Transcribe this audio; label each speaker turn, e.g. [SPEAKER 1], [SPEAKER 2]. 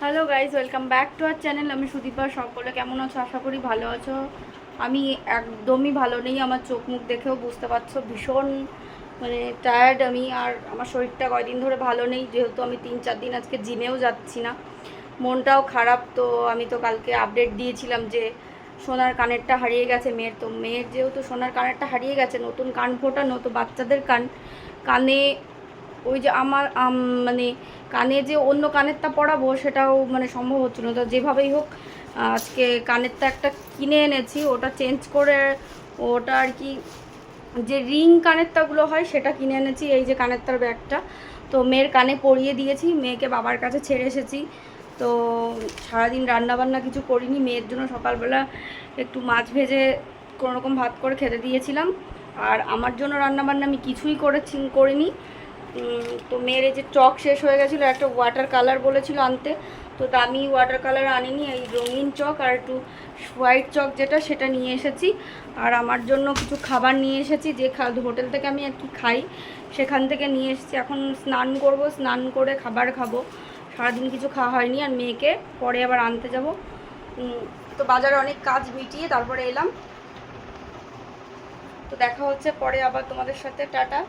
[SPEAKER 1] Hello guys, welcome back to our channel. আমি সুদীপা। সকলে কেমন আছো? আশা করি ভালো আছো। আমি একদমই ভালো নেই। আমার চোখ মুখ দেখেও বুঝতে পারছো, ভীষণ টায়ার্ড আমি। আর আমার শরীরটা কয়দিন ধরে ভালো নেই, যেহেতু আমি 3-4 দিন আজকে জিমেও যাচ্ছি না। মনটাও খারাপ। তো আমি তো কালকে আপডেট দিয়েছিলাম যে সোনার কানেরটা হারিয়ে গেছে মেয়ের। তো মেয়ের যেহেতু সোনার কানেরটা হারিয়ে গেছে, নতুন কান ফোটানো, তো বাচ্চাদের কানে ওই যে আমার কানে যে অন্য কানেরটা পরাবো সেটাও সম্ভব হচ্ছিল না। তো যেভাবেই হোক আজকে কানেরটা একটা কিনে এনেছি, ওটা চেঞ্জ করে ওটা আর কি যে রিং কানেরটাগুলো হয় সেটা কিনে এনেছি। এই যে কানেরটার ব্যাগটা তো মেয়ের কানে পরিয়ে দিয়েছি, মেয়েকে বাবার কাছে ছেড়ে এসেছি। তো সারাদিন রান্নাবান্না কিছু করিনি। মেয়ের জন্য সকালবেলা একটু মাছ ভেজে কোনোরকম ভাত করে খেতে দিয়েছিলাম। আর আমার জন্য রান্নাবান্না আমি কিছুই করিনি। তো মেয়ের এই যে চক শেষ হয়ে গেছিলো, একটা ওয়াটার কালার বলেছিল আনতে, তো দামি ওয়াটার কালার আনিনি, এই রঙিন চক আর একটু হোয়াইট চক যেটা সেটা নিয়ে এসেছি। আর আমার জন্য কিছু খাবার নিয়ে এসেছি, যে হোটেল থেকে আমি আর কি খাই সেখান থেকে নিয়ে এসেছি। এখন স্নান করব, স্নান করে খাবার খাবো। সারাদিন কিছু খাওয়া হয়নি। আর মেয়েকে পরে আবার আনতে যাব। তো বাজারে অনেক কাজ মিটিয়ে তারপরে এলাম। তো দেখা হচ্ছে পরে আবার তোমাদের সাথে। টাটা।